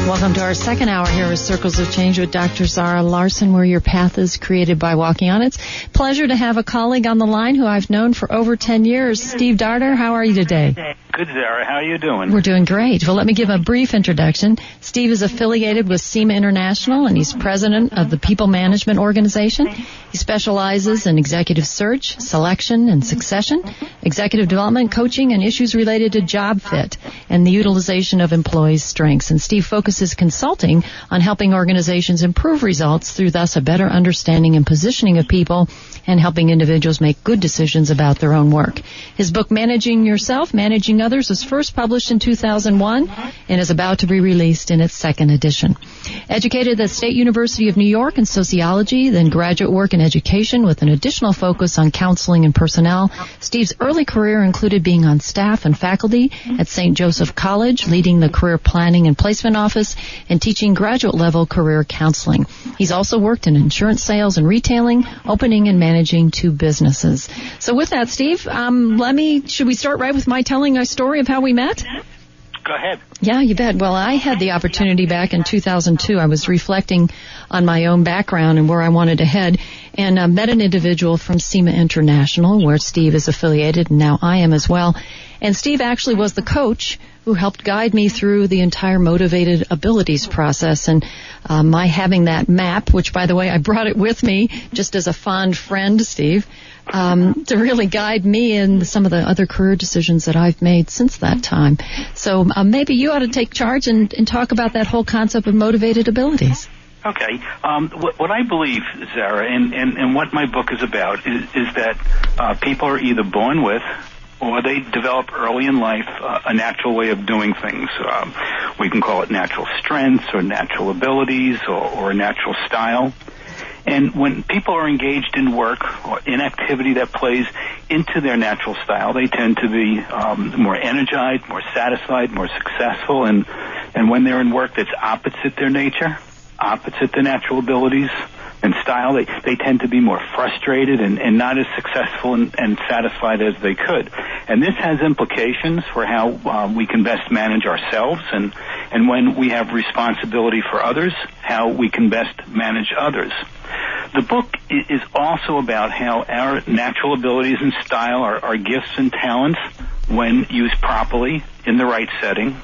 Welcome to our second hour here with Circles of Change with Dr. Zara Larsson, where your path is created by walking on it. It's a pleasure to have a colleague on the line who I've known for over 10 years. Steve Darter, how are you today? Good, Zara. How are you doing? We're doing great. Well, let me give a brief introduction. Steve is affiliated with SEMA International, and he's president of the People Management Organization. He specializes in executive search, selection, and succession, executive development, coaching, and issues related to job fit and the utilization of employees' strengths. And Steve focuses consulting on helping organizations improve results through thus a better understanding and positioning of people and helping individuals make good decisions about their own work. His book, Managing Yourself, Managing Others, was first published in 2001 and is about to be released in its second edition. Educated at State University of New York in sociology, then graduate work in education with an additional focus on counseling and personnel, Steve's early career included being on staff and faculty at St. Joseph College, leading the career planning and placement office, and teaching graduate-level career counseling. He's also worked in insurance sales and retailing, opening and managing 2 businesses. So with that, Steve, should we start right with my telling a story of how we met? Go ahead. Yeah, you bet. Well, I had the opportunity back in 2002. I was reflecting on my own background and where I wanted to head, and met an individual from SEMA International, where Steve is affiliated, and now I am as well. And Steve actually was the coach who helped guide me through the entire motivated abilities process. And my having that map, which, by the way, I brought it with me just as a fond friend, Steve, to really guide me in some of the other career decisions that I've made since that time. So maybe you ought to take charge and talk about that whole concept of motivated abilities. Okay. What I believe, Zara, and what my book is about is that people are either born with or they develop early in life a natural way of doing things. We can call it natural strengths or natural abilities or a natural style. And when people are engaged in work or in activity that plays into their natural style, they tend to be more energized, more satisfied, more successful. And when they're in work that's opposite their nature, opposite their natural abilities and style, they tend to be more frustrated and not as successful and satisfied as they could. And this has implications for how we can best manage ourselves and when we have responsibility for others, how we can best manage others. The book is also about how our natural abilities and style are gifts and talents when used properly in the right setting,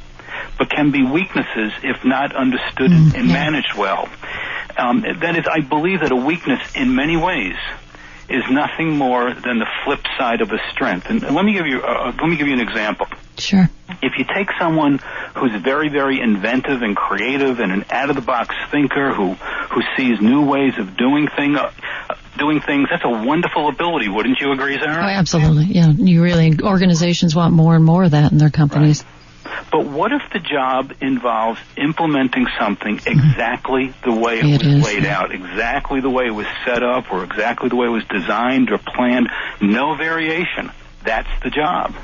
but can be weaknesses if not understood and managed well. That is, I believe that a weakness in many ways is nothing more than the flip side of a strength. And let me give you an example. Sure. If you take someone who's very, very inventive and creative and an out-of-the-box thinker who sees new ways of doing things, that's a wonderful ability. Wouldn't you agree, Sarah? Oh, absolutely. Yeah. Organizations want more and more of that in their companies. Right. But what if the job involves implementing something exactly the way it was laid out, exactly the way it was set up, or exactly the way it was designed or planned? No variation. That's the job.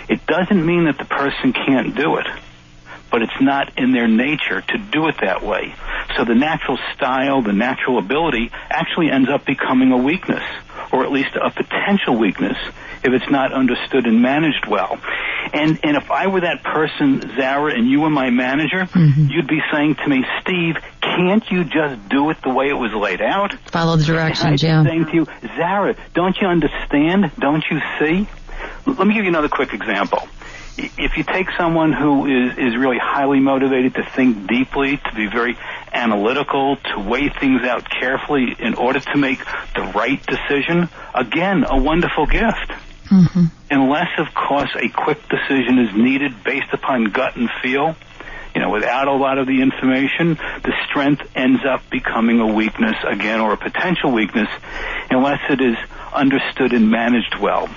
It doesn't mean that the person can't do it, but it's not in their nature to do it that way. So the natural style, the natural ability actually ends up becoming a weakness, or at least a potential weakness, if it's not understood and managed well. And if I were that person, Zara, and you were my manager, you'd be saying to me, Steve, can't you just do it the way it was laid out? Follow the directions, yeah. I'd be saying to you, Zara, don't you understand? Don't you see? Let me give you another quick example. If you take someone who is really highly motivated to think deeply, to be very analytical, to weigh things out carefully in order to make the right decision, again, a wonderful gift. Unless, of course, a quick decision is needed based upon gut and feel, without a lot of the information, the strength ends up becoming a weakness again, or a potential weakness, unless it is understood and managed well.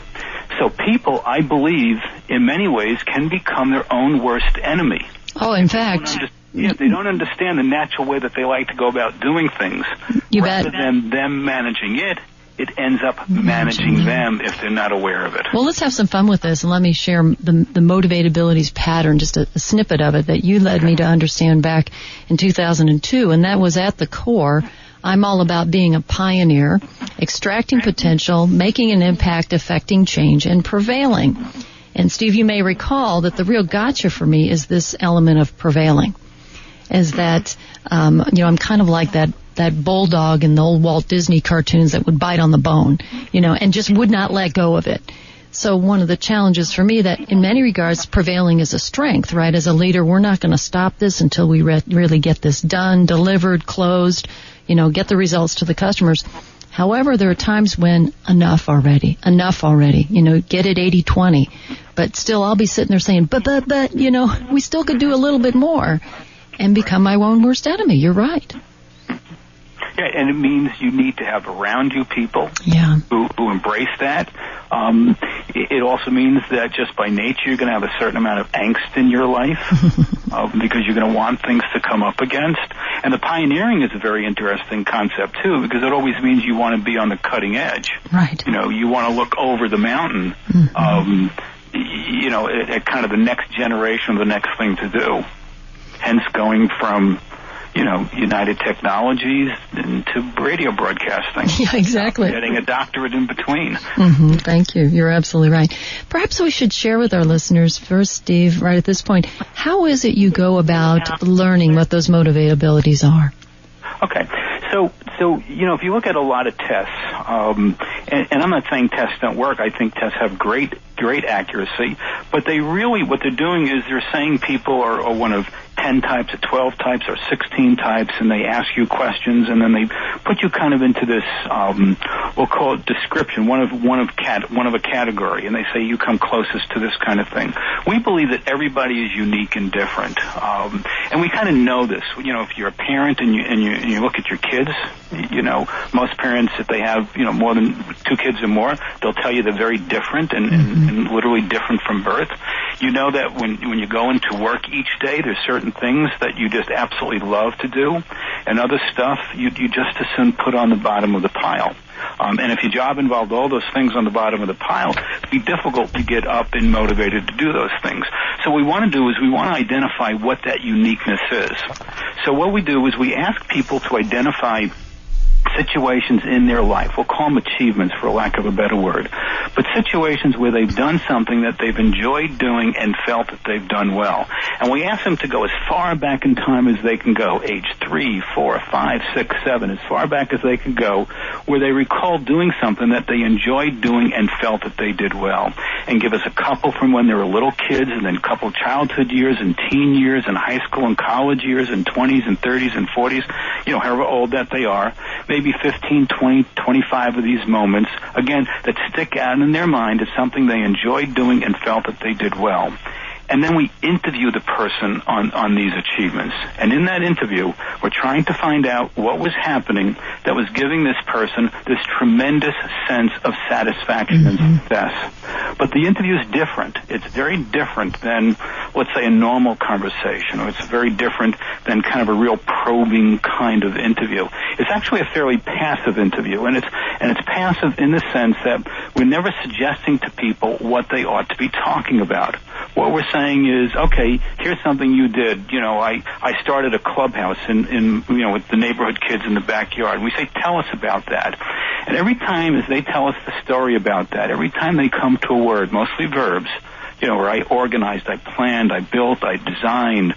So people, I believe, in many ways, can become their own worst enemy. Oh, in fact. They don't understand the natural way that they like to go about doing things. Rather than them managing it, it ends up managing them if they're not aware of it. Well, let's have some fun with this, and let me share the motivated abilities pattern, just a snippet of it that you led me to understand back in 2002, and that was at the core. I'm all about being a pioneer, extracting potential, making an impact, affecting change, and prevailing. And Steve, you may recall that the real gotcha for me is this element of prevailing. is that, I'm kind of like that bulldog in the old Walt Disney cartoons that would bite on the bone, and just would not let go of it. So one of the challenges for me that in many regards prevailing is a strength, right? As a leader, we're not going to stop this until we really get this done, delivered, closed, get the results to the customers. However, there are times when enough already, get it 80-20. But still I'll be sitting there saying, but, we still could do a little bit more and become my own worst enemy. You're right. Yeah, and it means you need to have around you people who embrace that. It also means that just by nature you're going to have a certain amount of angst in your life because you're going to want things to come up against. And the pioneering is a very interesting concept, too, because it always means you want to be on the cutting edge. Right. You want to look over the mountain, at kind of the next generation of the next thing to do. Hence going from United Technologies into radio broadcasting. Yeah, exactly. Getting a doctorate in between. Mm-hmm. Thank you. You're absolutely right. Perhaps we should share with our listeners first, Steve, right at this point, how is it you go about learning what those motivated abilities are? Okay. So if you look at a lot of tests, and I'm not saying tests don't work. I think tests have great accuracy, but what they're doing is they're saying people are one of 10 types or 12 types or 16 types, and they ask you questions, and then they put you kind of into this, we'll call it description, one of a category, and they say you come closest to this kind of thing. We believe that everybody is unique and different, and we kind of know this. If you're a parent and you look at your kids, most parents, if they have more than 2 kids or more, they'll tell you they're very different and literally different from birth. You know that when you go into work each day, there's certain things that you just absolutely love to do, and other stuff you just as soon put on the bottom of the pile. And if your job involved all those things on the bottom of the pile, it'd be difficult to get up and motivated to do those things. So what we want to do is we want to identify what that uniqueness is. So what we do is we ask people to identify situations in their life. We'll call them achievements, for lack of a better word. But situations where they've done something that they've enjoyed doing and felt that they've done well. And we ask them to go as far back in time as they can go, age 3, 4, 5, 6, 7, as far back as they can go, where they recall doing something that they enjoyed doing and felt that they did well. And give us a couple from when they were little kids, and then a couple childhood years and teen years and high school and college years and 20s and 30s and 40s, however old that they are. Maybe 15, 20, 25 of these moments, again, that stick out in their mind as something they enjoyed doing and felt that they did well. And then we interview the person on these achievements. And in that interview, we're trying to find out what was happening that was giving this person this tremendous sense of satisfaction and success. But the interview is different. It's very different than, let's say, a normal conversation, or it's very different than kind of a real probing kind of interview. It's actually a fairly passive interview, and it's passive in the sense that we're never suggesting to people what they ought to be talking about. What we're saying is, okay, here's something you did. I started a clubhouse in with the neighborhood kids in the backyard. We say, tell us about that. And every time as they tell us the story about that, every time they come to a word, mostly verbs, where I organized, I planned, I built, I designed,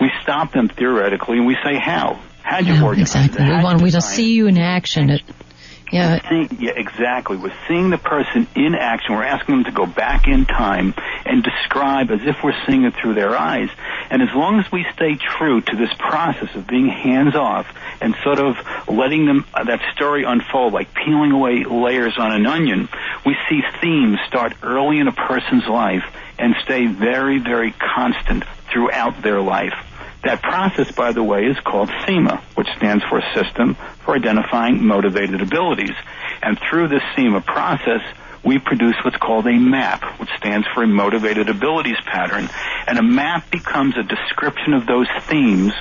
we stop them theoretically and we say, how? How'd you organize? Exactly. We just see you in action. Yeah, exactly. We're seeing the person in action. We're asking them to go back in time and describe as if we're seeing it through their eyes. And as long as we stay true to this process of being hands-off and sort of letting them that story unfold, like peeling away layers on an onion, we see themes start early in a person's life and stay very, very constant throughout their life. That process, by the way, is called SEMA, which stands for System for Identifying Motivated Abilities. And through this SEMA process, we produce what's called a MAP, which stands for a Motivated Abilities Pattern. And a MAP becomes a description of those themes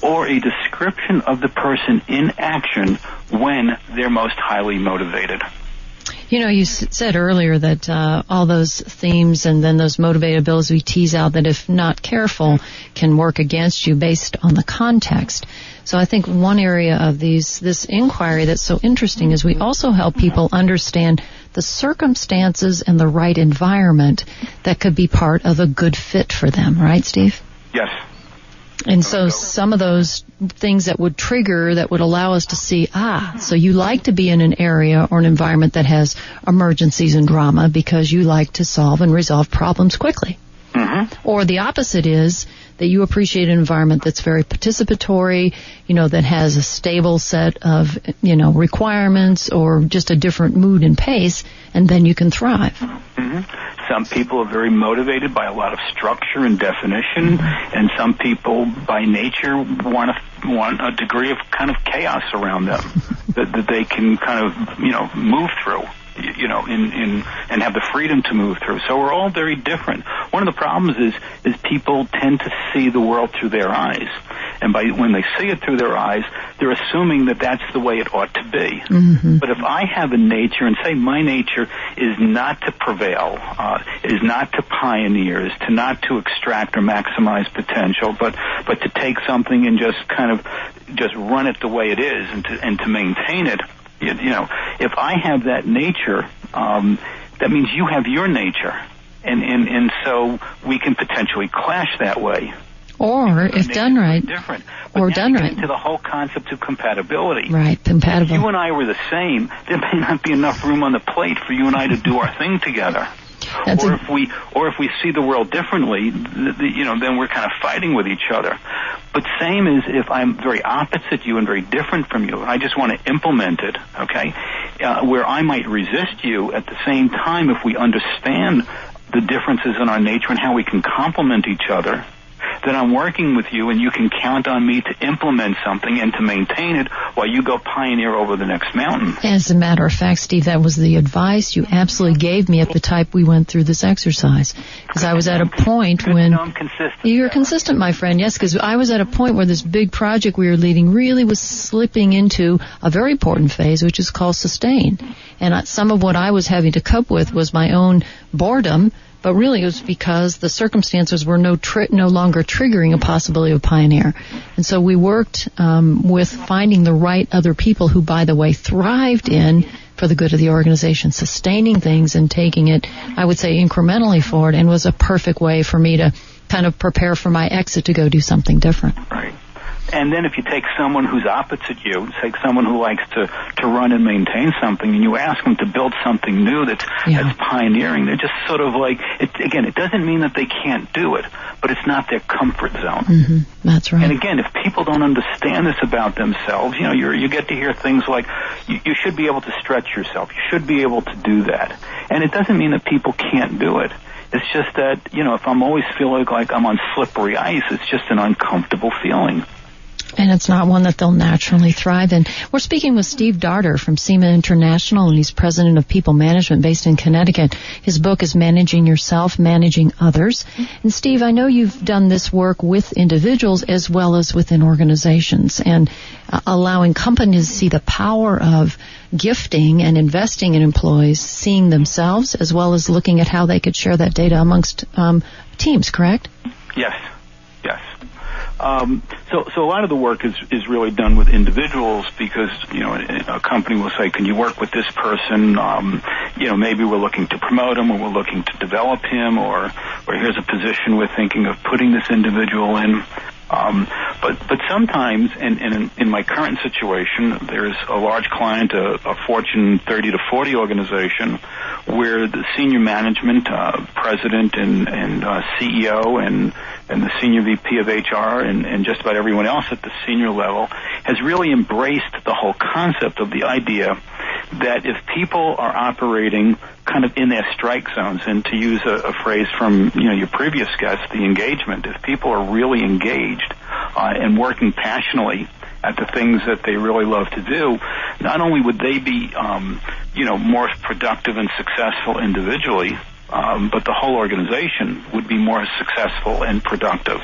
or a description of the person in action when they're most highly motivated. You said earlier that all those themes and then those motivated abilities we tease out that if not careful can work against you based on the context. So I think one area of this inquiry that's so interesting is we also help people understand the circumstances and the right environment that could be part of a good fit for them. Right, Steve? Yes. And so some of those things that would trigger, that would allow us to see, so you like to be in an area or an environment that has emergencies and drama because you like to solve and resolve problems quickly. Mm-hmm. Or the opposite is that you appreciate an environment that's very participatory, that has a stable set of, requirements or just a different mood and pace, and then you can thrive. Mm-hmm. Some people are very motivated by a lot of structure and definition, and some people, by nature, want a degree of kind of chaos around them that they can kind of, move through. And have the freedom to move through. So we're all very different. One of the problems is people tend to see the world through their eyes. And when they see it through their eyes, they're assuming that that's the way it ought to be. Mm-hmm. But if I have a nature, and say my nature is not to prevail, is not to pioneer, is to not to extract or maximize potential, but to take something and just run it the way it is and to maintain it. If I have that nature, that means you have your nature, and so we can potentially clash that way. Or if done right, different. Or done right, into the whole concept of compatibility. Right, compatible. If you and I were the same, there may not be enough room on the plate for you and I to do our thing together. Or if we see the world differently, then we're kind of fighting with each other. But same as if I'm very opposite you and very different from you, and I just want to implement it, okay? Where I might resist you, at the same time, if we understand the differences in our nature and how we can complement each other, then I'm working with you, and you can count on me to implement something and to maintain it while you go pioneer over the next mountain. As a matter of fact, Steve, that was the advice you absolutely gave me at the time we went through this exercise. Because I was at a point when... I'm consistent. You're consistent, my friend, yes, because I was at a point where this big project we were leading really was slipping into a very important phase, which is called sustain. And some of what I was having to cope with was my own boredom, but really it was because the circumstances were no longer triggering a possibility of pioneer. And so we worked with finding the right other people who, by the way, thrived in, for the good of the organization, sustaining things and taking it, I would say, incrementally forward, and was a perfect way for me to kind of prepare for my exit to go do something different. Right. And then if you take someone who's opposite you, take someone who likes to run and maintain something, and you ask them to build something new that's pioneering, they're just sort of like, it doesn't mean that they can't do it, but it's not their comfort zone. Mm-hmm. That's right. And again, if people don't understand this about themselves, you get to hear things like, you should be able to stretch yourself. You should be able to do that. And it doesn't mean that people can't do it. It's just that, if I'm always feeling like I'm on slippery ice, it's just an uncomfortable feeling. And it's not one that they'll naturally thrive in. We're speaking with Steve Darter from SEMA International, and he's president of People Management based in Connecticut. His book is Managing Yourself, Managing Others. And Steve, I know you've done this work with individuals as well as within organizations, and allowing companies to see the power of gifting and investing in employees, seeing themselves, as well as looking at how they could share that data amongst teams, correct? Yes. So a lot of the work is really done with individuals because, a company will say, can you work with this person? Maybe we're looking to promote him, or we're looking to develop him, or here's a position we're thinking of putting this individual in. But sometimes, and in my current situation, there's a large client, a Fortune 30 to 40 organization, where the senior management, president and CEO and the senior VP of HR and just about everyone else at the senior level has really embraced the whole concept of the idea that if people are operating kind of in their strike zones, and to use a phrase from your previous guest, the engagement, if people are really engaged and working passionately at the things that they really love to do, not only would they be more productive and successful individually, but the whole organization would be more successful and productive.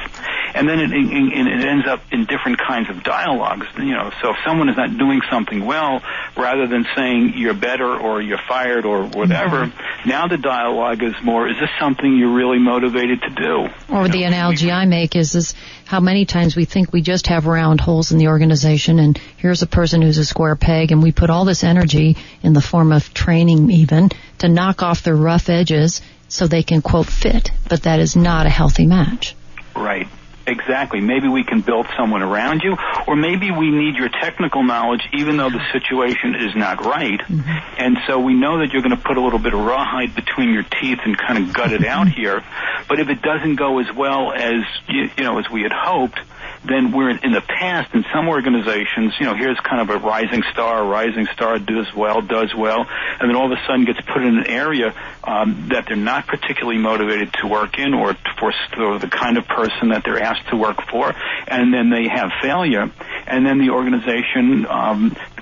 And then it ends up in different kinds of dialogues. So if someone is not doing something well, rather than saying you're better or you're fired or whatever, now the dialogue is more, is this something you're really motivated to do? Or the analogy I make is how many times we think we just have round holes in the organization, and here's a person who's a square peg, and we put all this energy in the form of training even to knock off the rough edges so they can, quote, fit. But that is not a healthy match. Right. Exactly. Maybe we can build someone around you, or maybe we need your technical knowledge even though the situation is not right. Mm-hmm. And so we know that you're going to put a little bit of rawhide between your teeth and kind of gut it out here. But if it doesn't go as well as, as we had hoped, then we're in the past in some organizations, here's kind of a rising star does well, and then all of a sudden gets put in an area that they're not particularly motivated to work in or for the kind of person that they're asked to work for, and then they have failure, and then the organization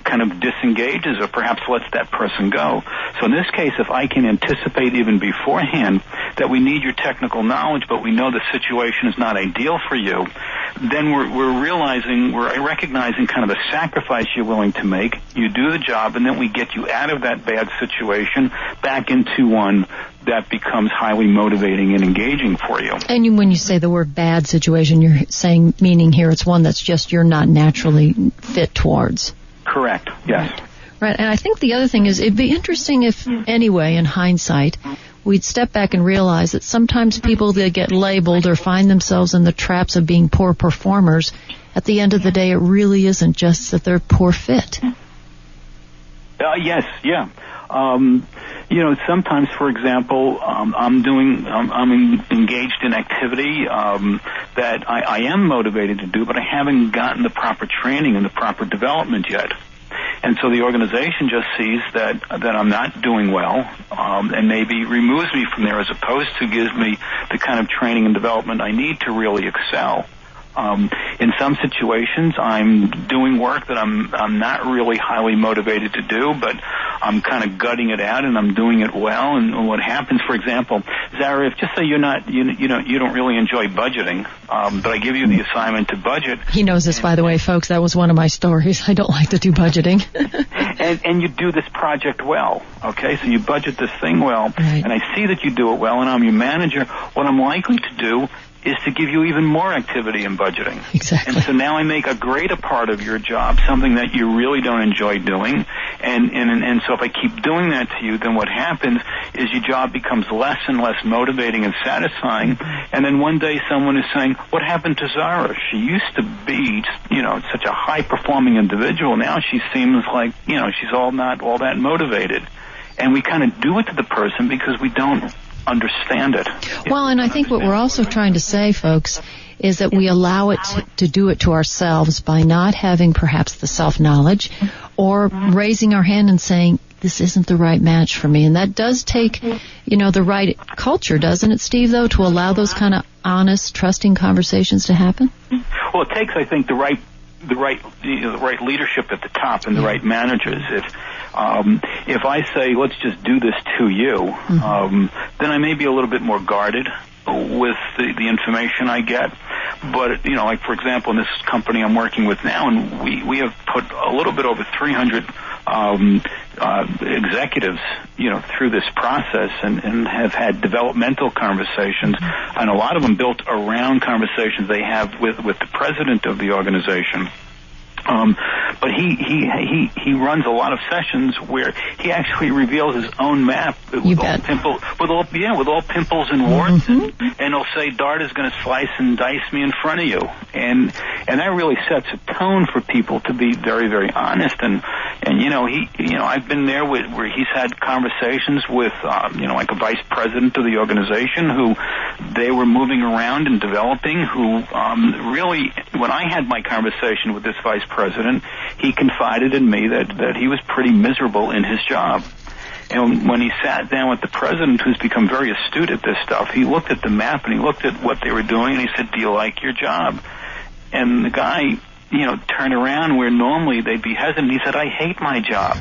kind of disengages or perhaps lets that person go. So in this case, if I can anticipate even beforehand that we need your technical knowledge, but we know the situation is not ideal for you, then we're recognizing kind of the sacrifice you're willing to make. You do the job, and then we get you out of that bad situation back into one that becomes highly motivating and engaging for you. And when you say the word bad situation, you're saying, meaning here it's one that's just you're not naturally fit towards. Correct, yes. Right, and I think the other thing is it'd be interesting if, anyway, in hindsight, we'd step back and realize that sometimes people that get labeled or find themselves in the traps of being poor performers, at the end of the day, it really isn't just that they're poor fit. Yes, yeah. Sometimes, for example, I'm engaged in activity that I am motivated to do, but I haven't gotten the proper training and the proper development yet. And so the organization just sees that I'm not doing well, and maybe removes me from there as opposed to gives me the kind of training and development I need to really excel. In some situations, I'm doing work that I'm not really highly motivated to do, but I'm kind of gutting it out and I'm doing it well. And what happens, for example, Zara, if just say you don't really enjoy budgeting, but I give you the assignment to budget. He knows this, by the way, folks. That was one of my stories. I don't like to do budgeting. and you do this project well, okay? So you budget this thing well, right. And I see that you do it well, and I'm your manager. What I'm likely to do is to give you even more activity in budgeting. Exactly. And so now I make a greater part of your job, something that you really don't enjoy doing. And so if I keep doing that to you, then what happens is your job becomes less and less motivating and satisfying. And then one day someone is saying, what happened to Zara? She used to be, such a high-performing individual. Now she seems like, she's not all that motivated. And we kind of do it to the person because we don't understand it. Well, and I think what we're also trying to say, folks, is that we allow it to do it to ourselves by not having perhaps the self-knowledge or raising our hand and saying, this isn't the right match for me. And that does take, the right culture, doesn't it, Steve, though, to allow those kind of honest, trusting conversations to happen? Well, it takes, I think, the right leadership at the top and the right managers. If I say, let's just do this to you, then I may be a little bit more guarded with the information I get. But, like, for example, in this company I'm working with now, and we have put a little bit over 300 executives, through this process and have had developmental conversations, and a lot of them built around conversations they have with the president of the organization. But he runs a lot of sessions where he actually reveals his own map with all pimples and warts, and he'll say Dart is going to slice and dice me in front of you, and that really sets a tone for people to be very, very honest. And I've been there where he's had conversations with like a vice president of the organization who they were moving around and developing, who really, when I had my conversation with this vice president, he confided in me that he was pretty miserable in his job. And when he sat down with the president, who's become very astute at this stuff, he looked at the map and he looked at what they were doing, and he said, do you like your job? And the guy, turned around where normally they'd be hesitant. He said, I hate my job.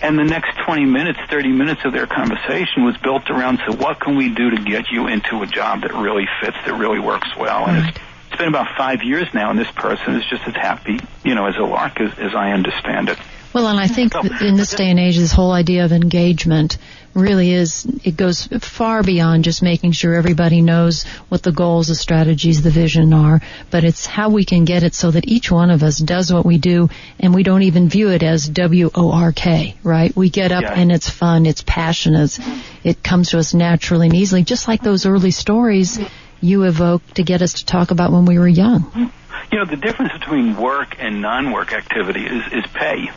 And the next 20 minutes, 30 minutes of their conversation was built around, so what can we do to get you into a job that really fits, that really works well? And it's been about 5 years now, and this person is just as happy, as a lark as I understand it. Well, and I think in this day and age, this whole idea of engagement really it goes far beyond just making sure everybody knows what the goals, the strategies, the vision are, but it's how we can get it so that each one of us does what we do, and we don't even view it as WORK, right? We get up and it's fun, it's passionate, it comes to us naturally and easily, just like those early stories you evoked to get us to talk about when we were young. The difference between work and non-work activity is pay.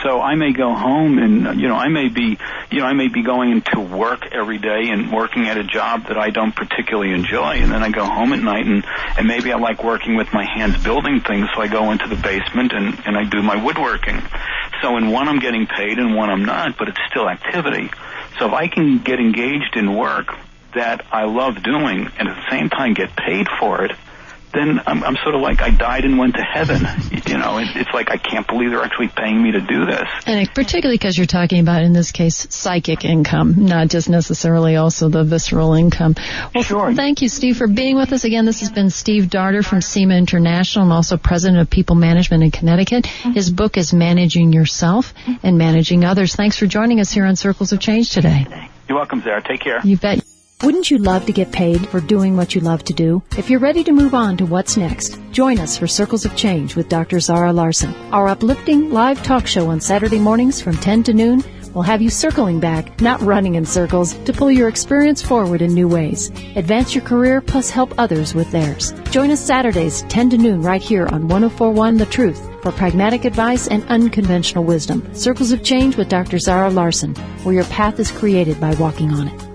So I may go home and, I may be going into work every day and working at a job that I don't particularly enjoy. And then I go home at night and maybe I like working with my hands building things. So I go into the basement and I do my woodworking. So in one I'm getting paid and one I'm not, but it's still activity. So if I can get engaged in work that I love doing and at the same time get paid for it, then I'm sort of like I died and went to heaven. It's like I can't believe they're actually paying me to do this. And particularly because you're talking about, in this case, psychic income, not just necessarily also the visceral income. Well, sure. Thank you, Steve, for being with us again. This has been Steve Darter from SEMA International and also president of People Management in Connecticut. His book is Managing Yourself and Managing Others. Thanks for joining us here on Circles of Change today. You're welcome, Sarah. Take care. You bet. Wouldn't you love to get paid for doing what you love to do? If you're ready to move on to what's next, join us for Circles of Change with Dr. Zara Larson. Our uplifting live talk show on Saturday mornings from 10 to noon will have you circling back, not running in circles, to pull your experience forward in new ways. Advance your career plus help others with theirs. Join us Saturdays 10 to noon right here on 104.1 The Truth for pragmatic advice and unconventional wisdom. Circles of Change with Dr. Zara Larson, where your path is created by walking on it.